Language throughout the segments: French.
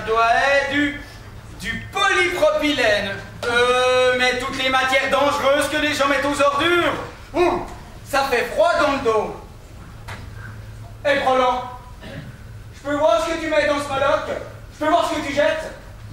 doit être du polypropylène. Mais toutes les matières dangereuses que les gens mettent aux ordures. Ça fait froid dans le dos. Hé, Roland, je peux voir ce que tu mets dans ce Moloch? Je peux voir ce que tu jettes?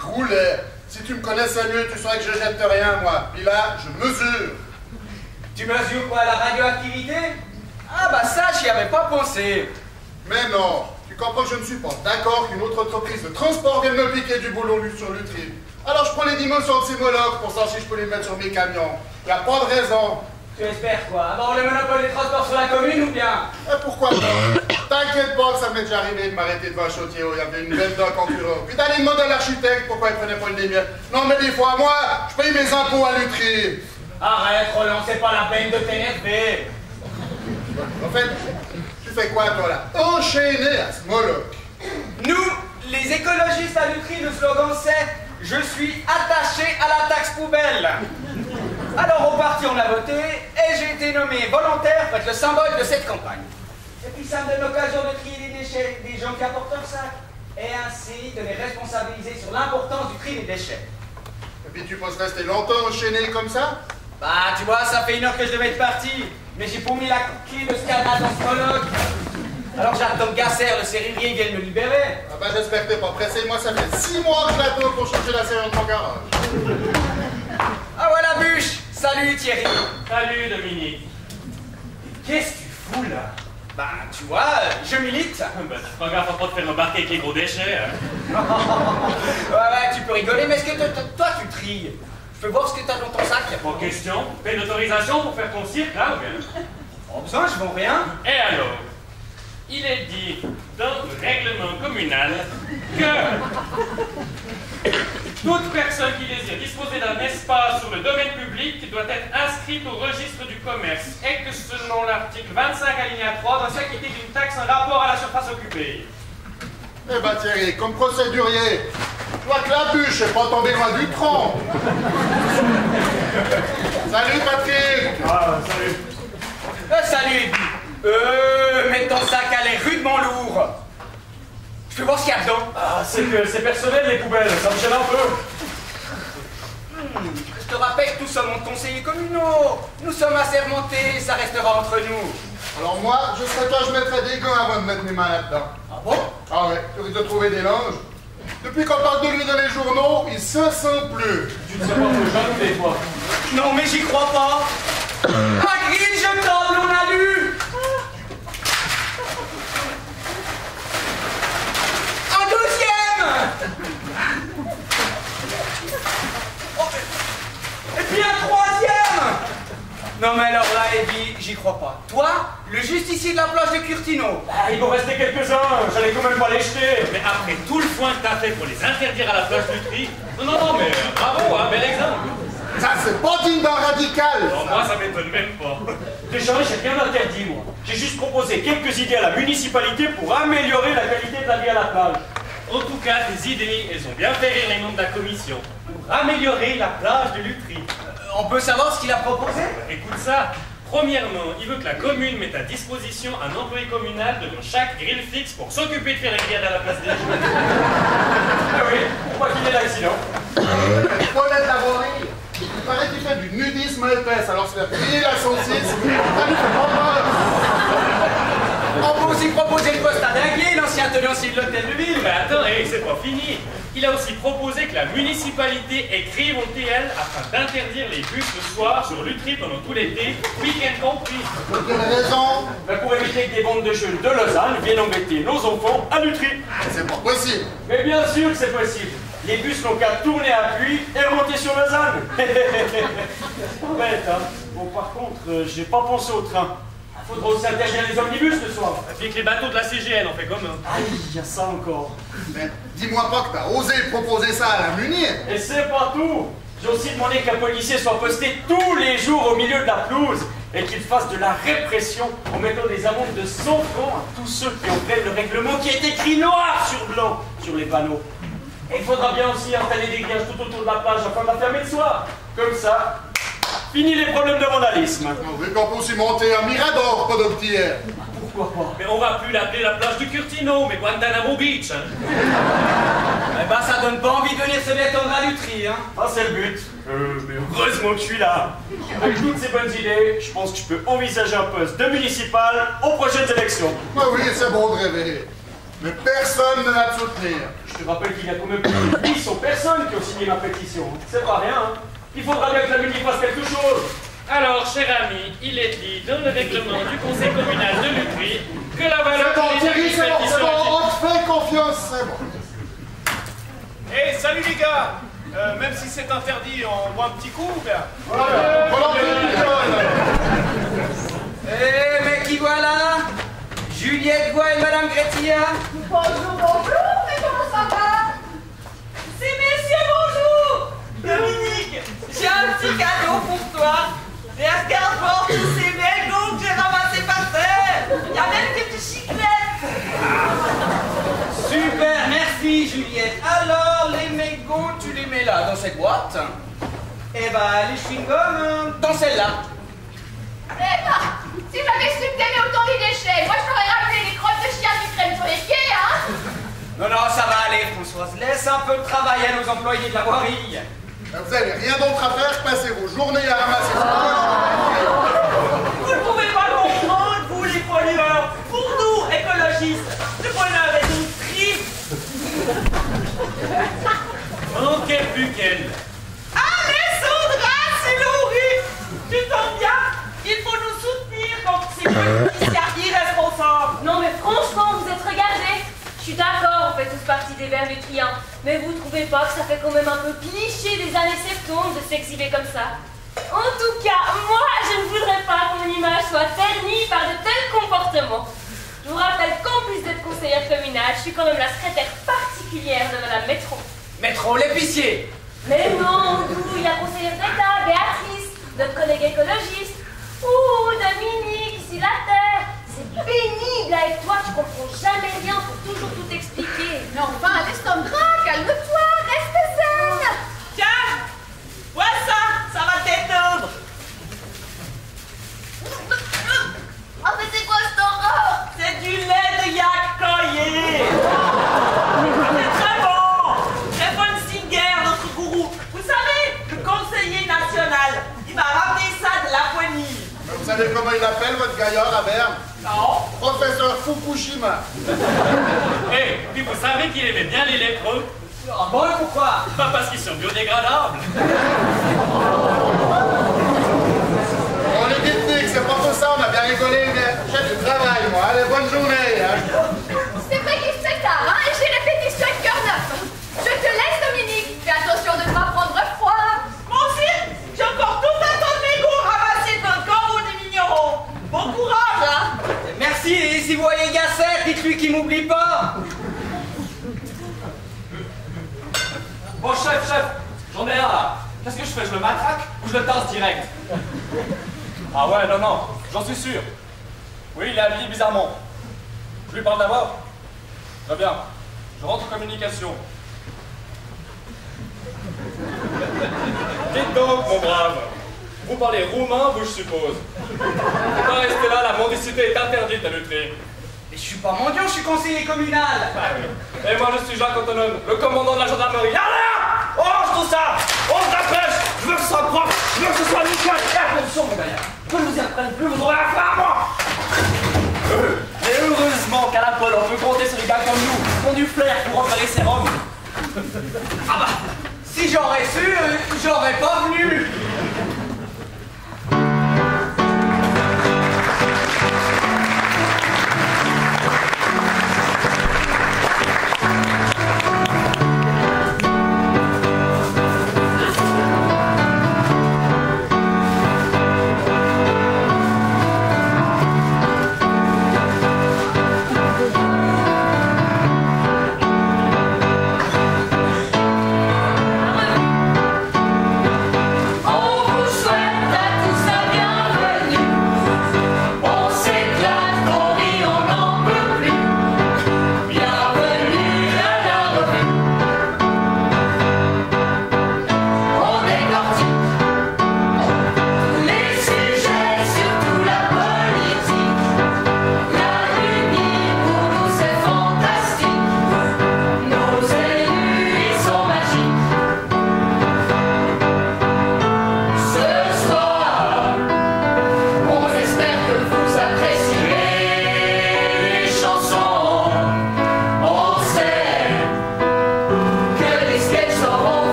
Roulet, si tu me connaissais mieux, tu saurais que je jette rien, moi. Puis là, je mesure. Tu mesures quoi, la radioactivité? Ah bah ça, j'y avais pas pensé. Mais non, tu comprends que je ne suis pas d'accord qu'une autre entreprise de transport vienne me piquer du boulot sur l'Utri. Alors je prends les dimensions de ces Molochs pour savoir si je peux les mettre sur mes camions. Y a pas de raison. Tu espères quoi? Avoir le monopole des transports sur la commune ou bien? Et pourquoi pas? T'inquiète pas que ça m'est déjà arrivé de m'arrêter devant un chautier où il y avait une belle d'un concurrent. Puis d'aller demander à l'architecte pourquoi il prenait pas une des miennes. Non mais des fois, moi, je paye mes impôts à l'Utri. Arrête, Roland, c'est pas la peine de t'énerver. En fait, tu fais quoi toi là? Enchaîné à ce Moloch. Nous, les écologistes à l'Utri, le slogan c'est « Je suis attaché à la taxe poubelle ». Alors au parti on a voté et j'ai été nommé volontaire pour être le symbole de cette campagne. Et puis ça me donne l'occasion de trier les déchets des gens qui apportent leur sac et ainsi de les responsabiliser sur l'importance du tri des déchets. Et puis tu penses rester longtemps enchaîné comme ça? Bah tu vois, ça fait 1 heure que je devais être parti, mais j'ai pas mis la clé de ce cadenas dans ce Moloch. Alors j'attends que Gasser, le serrurier, vienne me libérer. Ah bah j'espère que t'es pas pressé, moi ça fait 6 mois que je l'attends pour changer la serrure de mon garage. Ah voilà Bûche. Salut Thierry. Salut Dominique. Qu'est-ce que tu fous là? Bah tu vois, je milite. Bah tu feras gaffe à pas te faire embarquer avec les gros déchets, hein. Ouais, tu peux rigoler, mais est-ce que toi tu tries? Je peux voir ce que t'as dans ton sac? Pas question. Fais une autorisation pour faire ton cirque, là, ou bien? Pas besoin, je vends rien. Et alors? Il est dit dans le règlement communal que toute personne qui désire disposer d'un espace sur le domaine public doit être inscrite au registre du commerce et que selon l'article 25 alinéa 3 doit s'acquitter d'une taxe en rapport à la surface occupée. Eh ben Thierry, comme procédurier, toi que la bûche est pas tombée loin du tronc. Salut Patrick. Ah, salut. Salut Eddie. Mais ton sac a l'air rudement lourd. Je peux voir ce qu'il y a dedans. Ah, c'est que c'est personnel les poubelles, ça me gêne un peu. Je te rappelle que nous sommes conseillers communaux. Nous sommes assermentés, ça restera entre nous. Alors moi, je serais toi, je mettrais des gants avant de mettre mes mains là-dedans. Ah bon? Ah ouais, tu risques de trouver des langes. Depuis qu'on parle de lui dans les journaux, il se sent plus. Tu ne sais pas où j'en des fois. Non mais j'y crois pas. Hagrid, je table, on a lu. Un deuxième. Oh, et puis un troisième. Non mais alors là, Eddie, j'y crois pas. Toi, le justicier de la plage de Curtino. Ah, il m'en restait quelques-uns, j'allais quand même pas les jeter. Mais après tout le foin que t'as fait pour les interdire à la plage du tri, non, mais bravo, hein, bel exemple. Ça, c'est pas digne d'un radical. Non, moi, ça m'étonne même pas. Déjà, j'ai rien interdit, moi. J'ai juste proposé quelques idées à la municipalité pour améliorer la qualité de la vie à la plage. En tout cas, tes idées, elles ont bien fait rire les membres de la commission. Pour améliorer la plage de l'Utri. On peut savoir ce qu'il a proposé? Écoute ça. Premièrement, il veut que la commune mette à disposition un employé communal devant chaque grille fixe pour s'occuper de faire les grillades à la place des gens. Ah oui, pour pas qu'il y ait d'accident. Paulette Lavoirie, il paraît qu'il fait du nudisme épaisse, alors se faire griller la saucisse, ça lui fait pas peur. On peut aussi proposer le poste à Dinguier, l'ancien tenancier de l'hôtel de ville. Mais attends, c'est pas fini. Il a aussi proposé que la municipalité écrive au TL afin d'interdire les bus le soir sur l'Utri pendant tout l'été, week-end compris. Pour quelle raison? Pour éviter que des bandes de jeunes de Lausanne viennent embêter nos enfants à l'Utri. C'est pas possible. Mais bien sûr que c'est possible. Les bus n'ont qu'à tourner à pluie et remonter sur Lausanne. C'est pas bête, hein. Bon, par contre, j'ai pas pensé au train. Faudra aussi interdire les omnibus ce soir. Et que les bateaux de la CGN, on fait comme eux. Aïe, il y a ça encore. Mais dis-moi pas que t'as osé proposer ça à la Muni. Et c'est pas tout. J'ai aussi demandé qu'un policier soit posté tous les jours au milieu de la pelouse et qu'il fasse de la répression en mettant des amendes de 100 francs à tous ceux qui enfreignent le règlement qui est écrit noir sur blanc sur les panneaux. Et il faudra bien aussi installer des grillages tout autour de la plage afin de la fermer le soir. Comme ça, fini les problèmes de vandalisme. On veut qu'on peut aussi monter un Mirador, pas de petit air. Pourquoi pas? Mais on va plus l'appeler la plage du Curtino, mais Guantanamo Beach. Hein. Eh ben, se détendre à Lutry, hein. Ah, c'est le but. Mais heureusement que je suis là. Avec toutes ces bonnes idées, je pense que je peux envisager un poste de municipal aux prochaines élections. Ah oui, c'est bon de rêver. Mais personne ne va te soutenir. Je te rappelle qu'il y a quand même plus de 800 personnes qui ont signé ma pétition. C'est pas rien, hein. Il faudra bien que la mairie fasse quelque chose. Alors, cher ami, il est dit dans le règlement du conseil communal de Lutry que la valeur C'est bon, des Thierry, c'est bon, pétitions c'est bon, on te fait confiance, c'est bon. Eh, salut les gars. Même si c'est interdit, on boit un petit coup ou bien? Voilà, volonté Nicole. Eh, mais qui voilà? Juliette Bois et Madame Gretilla? Bonjour, bonjour, mais comment ça va? C'est messieurs, bonjour! Dominique, j'ai un petit cadeau pour toi. Et regarde-moi tous ces mégots que j'ai ramassés par terre. Il y a même des petits chiclettes. Super, merci Juliette. Alors, les mégots, tu les mets là, dans cette boîte. Et bah, les chewing-gums, dans celle-là. Eh ben, si j'avais su que t'aimais autant les déchets, moi je t'aurais ramené les crottes de chien qui traînent sur les pieds, hein? Non, non, ça va aller, Françoise. Laisse un peu de travail à nos employés de la voirie. Vous avez rien d'autre à faire que passer vos journées à ramasser ça. Vous ne pouvez pas comprendre, vous les pollueurs. Pour nous, écologistes, le bonheur est donc triste. Manquez plus qu'elle. Alessandra, c'est Laurie. Tu tombes bien? Il faut nous soutenir contre ces politiciens irresponsables. Non mais franchement, vous êtes regardés. Je suis d'accord, on fait tous partie des Verts lutriens, mais vous trouvez pas que ça fait quand même un peu cliché des années 70 de s'exhiber comme ça? En tout cas, moi, je ne voudrais pas que mon image soit ternie par de tels comportements. Je vous rappelle qu'en plus d'être conseillère communale, je suis quand même la secrétaire particulière de Madame Métro. Métro, l'épicier. Mais non, d'où la conseillère d'État, Béatrice, notre collègue écologiste. Ouh, Dominique, ici la terre. C'est pénible avec toi, tu comprends jamais rien, faut toujours tout expliquer. Mais enfin, Alessandra, calme-toi, reste zen! Tiens, vois ça, ça va t'éteindre. Oh, mais c'est quoi cette horreur? C'est du lait de yak caillé. C'est très bon. Très bonne Singer, notre gourou. Vous savez, le conseiller national, il m'a ramené ça de Laponie. Vous savez comment il appelle votre gaillard à Berne? Non. Professeur Fukushima. Eh, puis vous savez qu'il aimait bien les lépreux? Ah bon, et pourquoi? Pas parce qu'ils sont biodégradables. On est technique, c'est pas pour ça, on a bien rigolé, mais j'ai du travail, moi. Allez, bonne journée. Hein. C'est vrai qu'il se fait tard, hein, et j'ai répétition avec cœur neuf. Je te laisse, Dominique. Fais attention de ne pas prendre froid. Moi aussi, j'ai encore tout un tas de mégots ramassés dans le corbeau des vignerons. Bon courage, hein. Merci, et si vous voyez Gasset, dites-lui qu'il m'oublie pas. Bon, chef, j'en ai un là. Qu'est-ce que je fais? Je le matraque ou je le tasse direct? Ah ouais, non, j'en suis sûr. Oui, il est habillé bizarrement. Je lui parle d'abord. Très bien. Je rentre en communication. Dites donc, mon brave. Vous parlez roumain, vous, je suppose. Faut pas rester là, la mendicité est interdite à Lutry. Mais je suis pas mendiant, je suis conseiller communal. Ah oui. Et moi, je suis Jacques Antonon, le commandant de la gendarmerie. Allez, on range tout ça. On se dépêche. Je veux que ce soit propre. Je veux que ce soit nickel. Et attention, mon gaillard. Plus vous y reprenez, plus vous aurez affaire à moi. Et heureusement qu'à la pole, on peut compter sur des gars comme nous, qui ont du flair pour repérer ces roms. Ah bah, si j'aurais su, j'aurais pas venu.